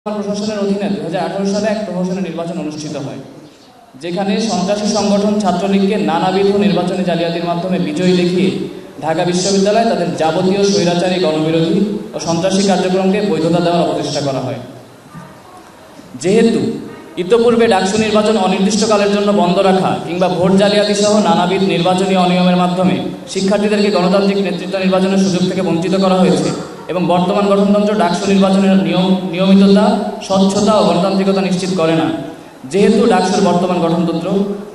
প্রশাসনের অধীনে 2018 সালে এক প্রহসনের নির্বাচন অনুষ্ঠিত হয়, যেখানে সন্ত্রাসী সংগঠন ছাত্রলীগকে নানাবিধ নির্বাচনী জালিয়াতির মাধ্যমে বিজয়ী দেখিয়ে ঢাকা বিশ্ববিদ্যালয়ে তাদের যাবতীয় স্বৈরাচারী, গণবিরোধী ও সন্ত্রাসী কার্যক্রমকে বৈধতা দেওয়ার অপচেষ্টা করা হয়। যেহেতু ইতোপূর্বে ডাকসু নির্বাচন অনির্দিষ্টকালের জন্য বন্ধ রাখা কিংবা ভোট জালিয়াতি সহ নানাবিধ নির্বাচনী অনিয়মের মাধ্যমে শিক্ষার্থীদেরকে গণতান্ত্রিক নেতৃত্ব নির্বাচনের সুযোগ থেকে বঞ্চিত করা হয়েছে এবং বর্তমান গঠনতন্ত্র ডাকসু নির্বাচনের নিয়মিততা, স্বচ্ছতা ও গণতান্ত্রিকতা নিশ্চিত করে না, যেহেতু ডাকসুর বর্তমান গঠনতন্ত্র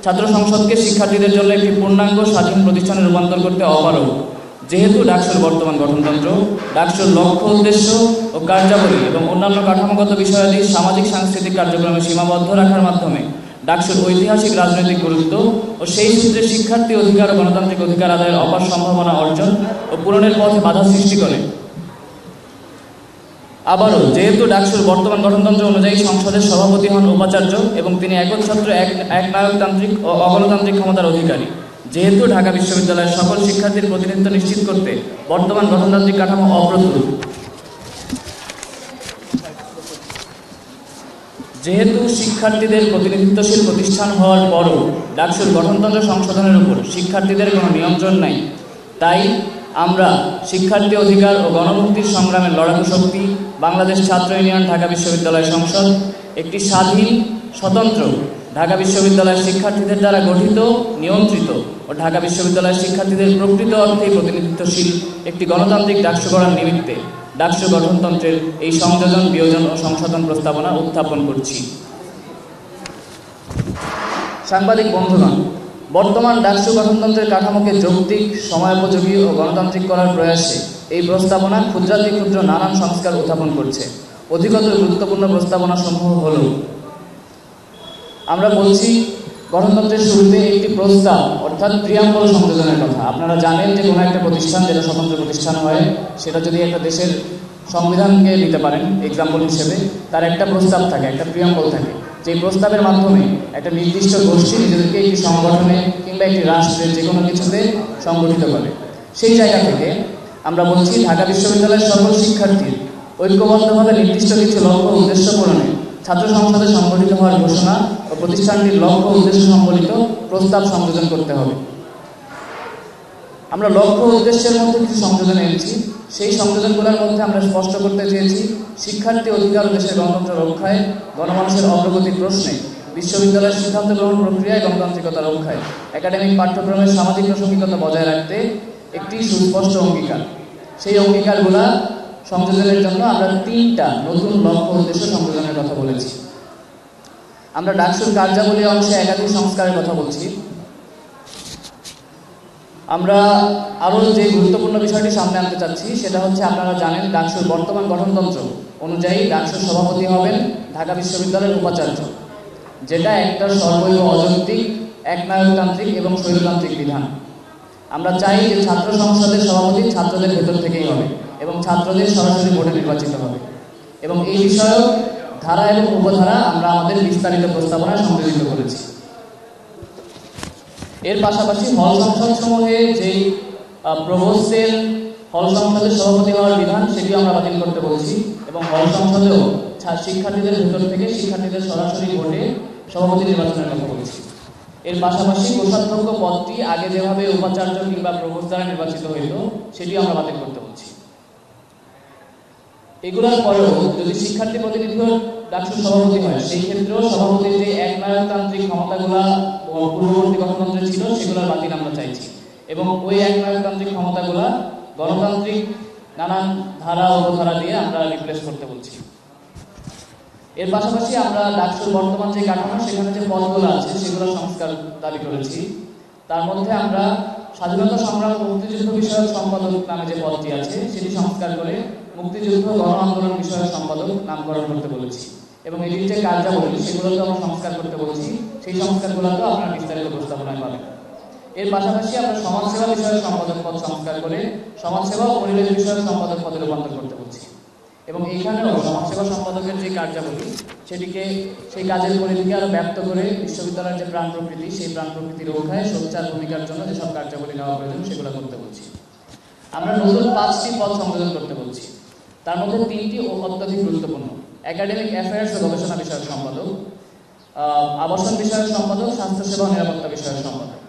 ছাত্র সংসদকে শিক্ষার্থীদের জন্য একটি পূর্ণাঙ্গ স্বাধীন প্রতিষ্ঠানে রূপান্তর করতে অপারগ, যেহেতু ডাকসুর বর্তমান গঠনতন্ত্র ডাকসুর লক্ষ্য, উদ্দেশ্য ও কার্যাবলী এবং অন্যান্য কাঠামোগত বিষয়াদি সামাজিক সাংস্কৃতিক কার্যক্রমে সীমাবদ্ধ রাখার মাধ্যমে ডাকসুর ঐতিহাসিক রাজনৈতিক গুরুত্ব ও সেই সূত্রে শিক্ষার্থী অধিকার ও গণতান্ত্রিক অধিকার আদায়ের অপার সম্ভাবনা অর্জন ও পূরণের পথে বাধা সৃষ্টি করে। আবারও, যেহেতু ডাকসুর বর্তমান গঠনতন্ত্র অনুযায়ী সংসদের সভাপতি হন উপাচার্য এবং তিনি একচ্ছত্র একনায়কতান্ত্রিক ও অগণতান্ত্রিক ক্ষমতার অধিকারী, যেহেতু ঢাকা বিশ্ববিদ্যালয়ের সকল শিক্ষার্থীর প্রতিনিধিত্ব নিশ্চিত করতে বর্তমান গঠনতান্ত্রিক কাঠামো অপ্রতুল, যেহেতু শিক্ষার্থীদের প্রতিনিধিত্বশীল প্রতিষ্ঠান হওয়ার পরও ডাকসুর গঠনতন্ত্র সংশোধনের উপর শিক্ষার্থীদের কোনো নিয়ন্ত্রণ নাই, তাই আমরা শিক্ষার্থী অধিকার ও গণমুক্তির সংগ্রামের লড়াকু শক্তি বাংলাদেশ ছাত্র ইউনিয়ন ঢাকা বিশ্ববিদ্যালয় সংসদ একটি স্বাধীন, স্বতন্ত্র, ঢাকা বিশ্ববিদ্যালয়ের শিক্ষার্থীদের দ্বারা গঠিত, নিয়ন্ত্রিত ও ঢাকা বিশ্ববিদ্যালয়ের শিক্ষার্থীদের প্রকৃত অর্থেই প্রতিনিধিত্বশীল একটি গণতান্ত্রিক ডাকসু গড়ার নিমিত্তে ডাকসু গঠনতন্ত্রের এই সংযোজন, বিয়োজন ও সংশোধন প্রস্তাবনা উত্থাপন করছি। সাংবাদিক বন্ধুগণ, বর্তমান ডাকসু গঠনতন্ত্রের কাঠামোকে যৌক্তিক, সময়োপযোগী ও গণতান্ত্রিক করার প্রয়াসে এই প্রস্তাবনা ক্ষুদ্রাতি ক্ষুদ্র নানান সংস্কার উত্থাপন করছে। অধিকতর গুরুত্বপূর্ণ প্রস্তাবনা সমূহ হল: আমরা বলছি গঠনতন্ত্রের শুরুতে একটি প্রস্তাব অর্থাৎ প্রিয়াম্বল সংযোজনের কথা। আপনারা জানেন যে কোনো একটা প্রতিষ্ঠান, যেটা স্বতন্ত্র প্রতিষ্ঠান হয়, সেটা যদি একটা দেশের সংবিধানকে নিতে পারেন এক্সাম্পল হিসেবে, তার একটা প্রস্তাব থাকে, একটা প্রিয়াম্বল থাকে, যে প্রস্তাবের মাধ্যমে একটা নির্দিষ্ট গোষ্ঠী নিজেদেরকে একটি সংগঠনে কিংবা একটি রাষ্ট্রের যে কোনো কিছুতে সংগঠিত করে। সেই জায়গা থেকে আমরা বলছি ঢাকা বিশ্ববিদ্যালয়ের সকল শিক্ষার্থীর ঐক্যবদ্ধভাবে নির্দিষ্ট কিছু লক্ষ্য উদ্দেশ্য পূরণে ছাত্র সংসদে সংগঠিত হওয়ার ঘোষণা ও প্রতিষ্ঠানটির লক্ষ্য উদ্দেশ্য সম্বলিত প্রস্তাব সংযোজন করতে হবে। আমরা লক্ষ্য উদ্দেশ্যের মধ্যে কিছু সংযোজন এনেছি। সেই সংযোজনগুলোর মধ্যে আমরা স্পষ্ট করতে চেয়েছি শিক্ষার্থী অধিকার ও দেশের গণতন্ত্র রক্ষায়, গণমানুষের অগ্রগতির প্রশ্নে, বিশ্ববিদ্যালয়ের সিদ্ধান্ত গ্রহণ প্রক্রিয়ায় গণতান্ত্রিকতা রক্ষায়, একাডেমিক পাঠ্যক্রমের সামাজিক প্রাসঙ্গিকতা বজায় রাখতে একটি সুস্পষ্ট অঙ্গীকার। সেই অঙ্গীকারগুলা সংযোজনের জন্য আমরা 3টা নতুন লক্ষ্য উদ্দেশ্য সংযোজনের কথা বলেছি। আমরা ডাকসুর কার্যাবলী অংশে একাধিক সংস্কারের কথা বলছি। আমরা আরও যে গুরুত্বপূর্ণ বিষয়টি সামনে আনতে চাচ্ছি সেটা হচ্ছে, আপনারা জানেন ডাকসুর বর্তমান গঠনতন্ত্র অনুযায়ী ডাকসুর সভাপতি হবেন ঢাকা বিশ্ববিদ্যালয়ের উপাচার্য, যেটা একটা সর্বৈব অযৌক্তিক, একনায়কতান্ত্রিক এবং স্বৈরতান্ত্রিক বিধান। আমরা চাই যে ছাত্র সংসদের সভাপতি ছাত্রদের ভেতর থেকেই হবে এবং ছাত্রদের সরাসরি ভোটে নির্বাচিত হবে, এবং এই বিষয়ক ধারা এবং উপধারা আমরা আমাদের বিস্তারিত প্রস্তাবনায় সংযোজিত করেছি। এর পাশাপাশি হল সংসদ সমূহে যেই প্রভোস্টের হল সংসদের সভাপতি হওয়ার বিধান, সেটিও আমরা বাতিল করতে বলছি এবং হল সংসদেও শিক্ষার্থীদের ভেতর থেকে শিক্ষার্থীদের সরাসরি ভোটে সভাপতি নির্বাচনের কথা বলছি। এর পাশাপাশি কোষাধ্যক্ষ পদটি আগে যেভাবে উপাচার্য কিংবা প্রভোস্ট দ্বারা নির্বাচিত হইত, সেটিও আমরা বাতিল করতে বলছি। এগুলোর পরেও যদি শিক্ষার্থী প্রতিনিধি ডাকসুর সভাপতি হয়, সেই ক্ষেত্রেও সভাপতির যে একনায়কতান্ত্রিক ক্ষমতাগুলা পূর্ববর্তী গণতন্ত্রে ছিল, সেগুলোর বাতিল আমরা চাইছি এবং ওই একনায়কতান্ত্রিক ক্ষমতাগুলা গণতান্ত্রিক নানান ধারা উপধারা দিয়ে আমরা রিপ্লেস করতে বলছি। এর পাশাপাশি আমরা ডাকসুর বর্তমান যে কাঠামো, সেখানে যে পদগুলো আছে সেগুলো সংস্কার দাবি করেছি। তার মধ্যে আমরা স্বাধীনতা সংগ্রাম ও মুক্তিযুদ্ধ বিষয়ক সম্পাদক নামে যে পদটি আছে, সেটি সংস্কার করে মুক্তিযুদ্ধ গণ আন্দোলন বিষয়ক সম্পাদক নামকরণ করতে বলেছি এবং এটির যে কার্যাবলী, সেগুলোকে আমরা সংস্কার করতে বলেছি। সেই সংস্কারগুলোকেও আপনারা বিস্তারিত প্রস্তাবনায় পাবেন। এর পাশাপাশি আমরা সমাজসেবা বিষয়ক সম্পাদক পদ সংস্কার করে সমাজসেবা ও পরিবেশ বিষয়ক সম্পাদক পদে রূপান্তর করতে বলছি এবং এইখানেও সমাজসেবা সম্পাদকের যে কার্যাবলী, সেটিকে সেই কাজের পরিধিকে আরও ব্যাপ্ত করে বিশ্ববিদ্যালয়ের যে প্রাণ প্রকৃতি, সেই প্রাণ প্রকৃতি রক্ষায় সোচ্চার ভূমিকার জন্য যেসব কার্যাবলী নেওয়া প্রয়োজন সেগুলো করতে বলছি। আমরা নতুন 5টি পদ সংযোজন করতে বলছি। তার মধ্যে 3টি অত্যধিক গুরুত্বপূর্ণ। একাডেমিক অ্যাফেয়ার্স ও গবেষণা বিষয়ক সম্পাদক, আবাসন বিষয়ক সম্পাদক, স্বাস্থ্যসেবা ও নিরাপত্তা বিষয়ক সম্পাদক।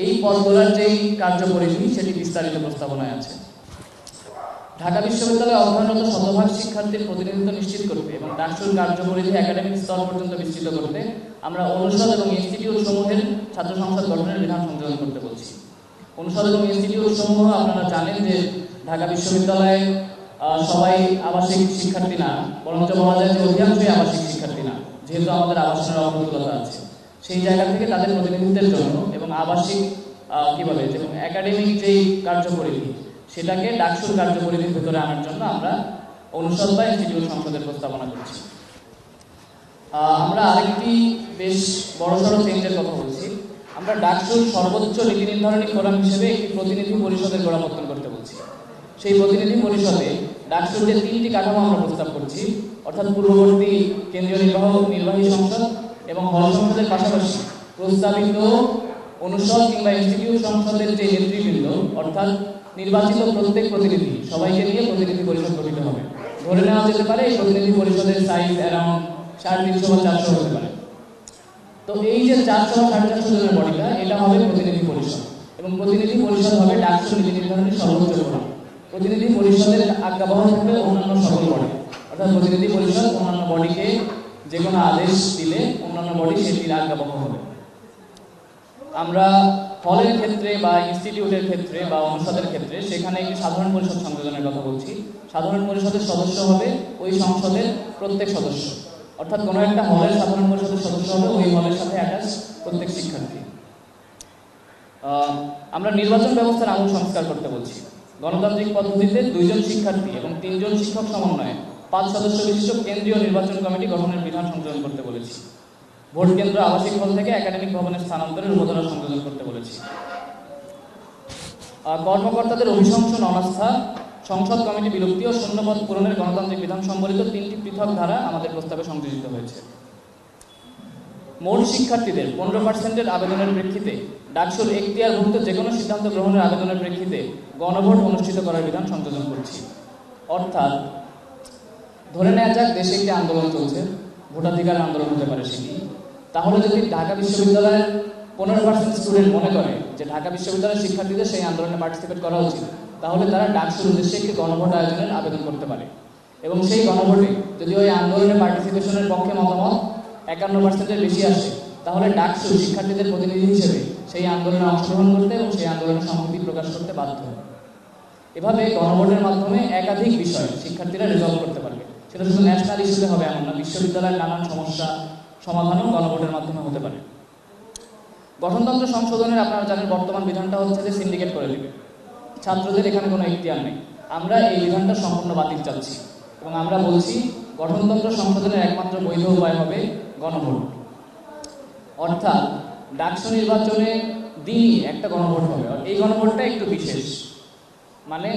এই পদগুলোর যেই কার্যপরিধি সেটি বিস্তারিত প্রস্তাবনায় আছে। ঢাকা বিশ্ববিদ্যালয়ে অধ্যয়নরত শতভাগ শিক্ষার্থীর প্রতিনিধিত্ব নিশ্চিত করতে এবং ডাকসুর কার্যপরিধি একাডেমিক স্তর পর্যন্ত বিস্তৃত করতে আমরা অনুষদ এবং ইনস্টিটিউট সমূহের ছাত্র সংসদ গঠনের বিধান সংযোজন করতে বলছি। অনুষদ এবং ইনস্টিটিউট সমূহ আপনারা জানেন যে ঢাকা বিশ্ববিদ্যালয়ে সবাই আবাসিক শিক্ষার্থী না, বরঞ্চ বলা যায় যে অধিকাংশই আবাসিক শিক্ষার্থী না, যেহেতু আমাদের আবাসনের অবৈধতা আছে। সেই জায়গা থেকে তাদের প্রতিনিধিত্বের জন্য এবং আবাসিক কিভাবে যে একাডেমিক যেই কার্যপরিধি সেটাকে ডাকসুর কার্যপরিধির ভেতরে আনার জন্য আমরা অনুষদ বা ইনস্টিটিউট সংসদের প্রস্তাবনা করছি। আমরা আরেকটি বেশ বড়সড় চেঞ্জের কথা বলছি। আমরা ডাকসুর সর্বোচ্চ নীতি নির্ধারণী ফোরাম হিসেবে একটি প্রতিনিধি পরিষদের গোড়াপত্তন করতে বলছি। সেই প্রতিনিধি পরিষদে ডাকসুর যে 3টি কাঠামো আমরা প্রস্তাব করছি, অর্থাৎ পূর্ববর্তী কেন্দ্রীয় নির্বাহী সংসদ এবং হল সংসদের পাশাপাশি প্রস্তাবিত অনুষদ কিংবা ইনস্টিটিউট সংসদের যে নেতৃবৃন্দ, অর্থাৎ নির্বাচিত প্রত্যেক প্রতিনিধি সবাইকে নিয়ে প্রতিনিধি পরিষদ গঠিত হবে। ধরে নেওয়া যেতে পারে এই প্রতিনিধি পরিষদের সাইজ অ্যারাউন্ড 350 বা 400 হতে পারে। তো এই যে 400 বা 450 জনের বডিটা, এটা হবে প্রতিনিধি পরিষদ এবং প্রতিনিধি পরিষদ হবে ডাকসুর নীতি নির্ধারণী সর্বোচ্চ ফোরাম। প্রতিনিধি পরিষদের আজ্ঞাবহ থাকবে অন্যান্য সকল বডি, অর্থাৎ প্রতিনিধি পরিষদ অন্যান্য বডিকে যে কোনো আদেশ দিলে অন্যান্য বডি সেটির আজ্ঞাবহ হবে। আমরা হলের ক্ষেত্রে বা ইনস্টিটিউটের ক্ষেত্রে বা অনুষদের ক্ষেত্রে সেখানে একটি সাধারণ পরিষদ সংযোজনের কথা বলছি। সাধারণ পরিষদের সদস্য হবে ওই সংসদের প্রত্যেক সদস্য, অর্থাৎ কোনো একটা হলের সাধারণ পরিষদের সদস্য হবে ওই হলের সাথে অ্যাটাচ প্রত্যেক শিক্ষার্থী। আমরা নির্বাচন ব্যবস্থার আমূল সংস্কার করতে বলছি। গণতান্ত্রিক পদ্ধতিতে 2 জন শিক্ষার্থী এবং 3 জন শিক্ষক সমন্বয়ে 5 সদস্য বিশিষ্ট কেন্দ্রীয় নির্বাচন কমিটি গঠনের বিধান সংযোজন করতে বলেছি। ভোট কেন্দ্র আবাসিক হল থেকে একাডেমিক ভবনের স্থানান্তরের উপধারা সংযোজন করতে বলেছি। কর্মকর্তাদের অভিশংসন অনাস্থা, সংসদ কমিটি বিলুপ্তি ও শূন্যপদ পূরণের গণতান্ত্রিক বিধান সম্বলিত 3টি পৃথক ধারা আমাদের প্রস্তাবে সংযোজিত হয়েছে। মোট শিক্ষার্থীদের 15% আবেদনের প্রেক্ষিতে ডাকসুর এখতিয়ারভুক্ত যে কোনো সিদ্ধান্ত গ্রহণের আবেদনের প্রেক্ষিতে গণভোট অনুষ্ঠিত করার বিধান সংযোজন করছি। অর্থাৎ ধরে নেওয়া যাক দেশে একটি আন্দোলন চলছে, ভোটাধিকার আন্দোলন হতে পারে সেটি। তাহলে যদি ঢাকা বিশ্ববিদ্যালয়ের 15% স্টুডেন্ট মনে করে যে ঢাকা বিশ্ববিদ্যালয়ের শিক্ষার্থীদের সেই আন্দোলনে পার্টিসিপেট করা উচিত, তাহলে তারা ডাকসুর উদ্দেশ্যে একটি গণভোট আয়োজনের আবেদন করতে পারে এবং সেই গণভোটে যদি ওই আন্দোলনে পার্টিসিপেশনের পক্ষে মতামত 51%-এর বেশি আসে, তাহলে ডাকসু শিক্ষার্থীদের প্রতিনিধি হিসেবে সেই আন্দোলনে অংশগ্রহণ করতে এবং সেই আন্দোলনে সংহতি প্রকাশ করতে বাধ্য হবে। এভাবে গণভোটের মাধ্যমে একাধিক বিষয় শিক্ষার্থীরা রেজলভ করতে পারবে। সেটা শুধু ন্যাশনাল ইস্যুতে হবে এমন না, বিশ্ববিদ্যালয়ের নানান সমস্যা সমাধানও গণভোটের মাধ্যমে হতে পারে। গঠনতন্ত্র সংশোধনের আপনারা জানেন বর্তমান বিধানটা হচ্ছে যে সিন্ডিকেট করে দেবে, ছাত্রদের এখানে কোনো এখতিয়ার নেই। আমরা এই বিধানটা সম্পূর্ণ বাতিল চাচ্ছি এবং আমরা বলছি গঠনতন্ত্র সংশোধনের একমাত্র বৈধ উপায় হবে গণভোট। অর্থাৎ ডাকসু নির্বাচনের দিনই একটা গণভোট হবে। এই গণভোটটা একটু বিশেষ, মানে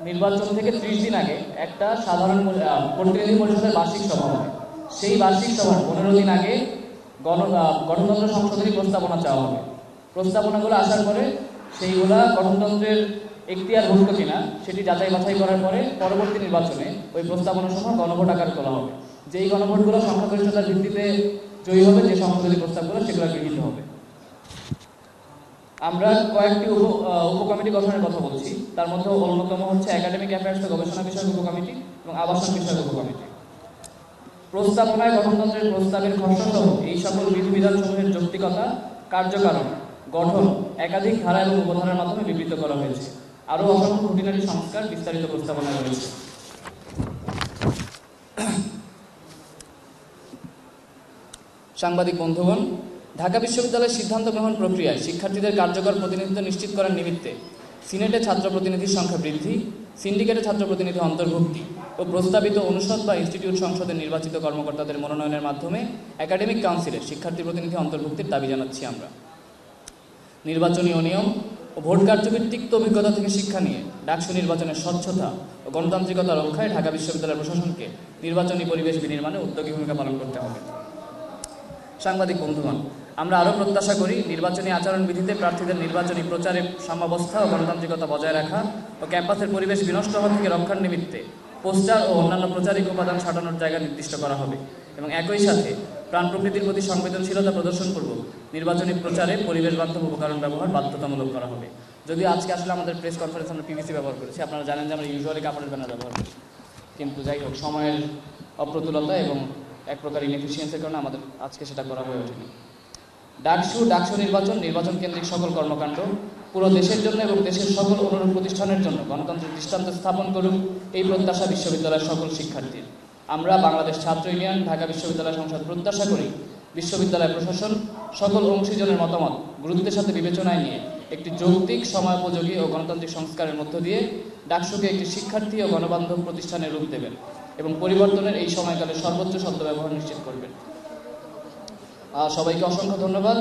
নির্বাচন থেকে 30 দিন আগে একটা সাধারণ প্রতিনিধি পরিষদের বার্ষিক সভা হবে। সেই বার্ষিক সভার 15 দিন আগে গঠনতন্ত্র সংশোধনী প্রস্তাবনা চাওয়া হবে। প্রস্তাবনাগুলো আসার পরে সেইগুলা গঠনতন্ত্রের এখতিয়ারভুক্ত কিনা সেটি যাচাই বাছাই করার পরে পরবর্তী নির্বাচনে ওই প্রস্তাবনা সমূহ গণভোট আকারে তোলা হবে। যেই গণভোটগুলো সংখ্যাগরিষ্ঠতার ভিত্তিতে জয়ী হবে, যে সংশোধনী প্রস্তাবগুলো সেগুলো গৃহীত হবে। আমরা কয়েকটি উপকমিটি গঠনের কথা বলছি। তার মধ্যে অন্যতম হচ্ছে একাডেমিক অ্যাফেয়ার্স ও গবেষণা বিষয়ক উপকমিটি এবং আবাসন বিষয়ক উপকমিটি। প্রস্তাবনায় গঠনতন্ত্রের প্রস্তাবের খসড়াসহ এই সকল বিধিবিধানসমূহের যৌক্তিকতা, কার্যকারণ, গঠন একাধিক ধারা এবং উপধারার মাধ্যমে বিবৃত করা হয়েছে। আরও অসংখ্য খুঁটিনাটি সংস্কার বিস্তারিত প্রস্তাবনায় রয়েছে। সাংবাদিক বন্ধুগণ, ঢাকা বিশ্ববিদ্যালয়ের সিদ্ধান্ত গ্রহণ প্রক্রিয়ায় শিক্ষার্থীদের কার্যকর প্রতিনিধিত্ব নিশ্চিত করার নিমিত্তে সিনেটে ছাত্র প্রতিনিধির সংখ্যা বৃদ্ধি, সিন্ডিকেটে ছাত্র প্রতিনিধি অন্তর্ভুক্তি ও প্রস্তাবিত অনুষদ বা ইনস্টিটিউট সংসদের নির্বাচিত কর্মকর্তাদের মনোনয়নের মাধ্যমে একাডেমিক কাউন্সিলে শিক্ষার্থী প্রতিনিধি অন্তর্ভুক্তির দাবি জানাচ্ছি আমরা। নির্বাচনী অনিয়ম ও ভোট কার্যভিত্তিক অভিজ্ঞতা থেকে শিক্ষা নিয়ে ডাকসু নির্বাচনের স্বচ্ছতা ও গণতান্ত্রিকতা রক্ষায় ঢাকা বিশ্ববিদ্যালয় প্রশাসনকে নির্বাচনী পরিবেশ বিনির্মাণে উদ্যোগী ভূমিকা পালন করতে হবে। সাংবাদিক বন্ধুগণ, আমরা আরও প্রত্যাশা করি নির্বাচনী আচরণবিধিতে প্রার্থীদের নির্বাচনী প্রচারে সাম্যাবস্থা ও গণতান্ত্রিকতা বজায় রাখা ও ক্যাম্পাসের পরিবেশ বিনষ্ট হওয়া থেকে রক্ষার নিমিত্তে পোস্টার ও অন্যান্য প্রচারিক উপাদান সাঁটানোর জায়গা নির্দিষ্ট করা হবে এবং একই সাথে প্রাণ প্রকৃতির প্রতি সংবেদনশীলতা প্রদর্শনপূর্বক নির্বাচনী প্রচারে পরিবেশ বান্ধব উপকরণ ব্যবহার বাধ্যতামূলক করা হবে। যদিও আজকে আসলে আমাদের প্রেস কনফারেন্স আমরা পিভিসি ব্যবহার করেছি, আপনারা জানেন যে আমরা ইউজুয়ালি কাপড়ের ব্যানার ব্যবহার করি, কিন্তু যাই হোক সময়ের অপ্রতুলতা এবং এক প্রকার ইনএফিসিয়েন্সির কারণে আমাদের আজকে সেটা করা হয়ে ওঠেনি। ডাকসু নির্বাচন কেন্দ্রিক সকল কর্মকাণ্ড পুরো দেশের জন্য এবং দেশের সকল অনুরূপ প্রতিষ্ঠানের জন্য গণতন্ত্রের দৃষ্টান্ত স্থাপন করুক, এই প্রত্যাশা বিশ্ববিদ্যালয়ের সকল শিক্ষার্থীর। আমরা বাংলাদেশ ছাত্র ইউনিয়ন ঢাকা বিশ্ববিদ্যালয় সংসদ প্রত্যাশা করি বিশ্ববিদ্যালয় প্রশাসন সকল অংশীজনের মতামত গুরুত্বের সাথে বিবেচনায় নিয়ে একটি যৌক্তিক, সময়োপযোগী ও গণতান্ত্রিক সংস্কারের মধ্য দিয়ে ডাকসুকে একটি শিক্ষার্থী ও গণবান্ধব প্রতিষ্ঠানের রূপ দেবেন এবং পরিবর্তনের এই সময়কালে সর্বোচ্চ সদ্ব্যবহার নিশ্চিত করবেন। সবাইকে অসংখ্য ধন্যবাদ।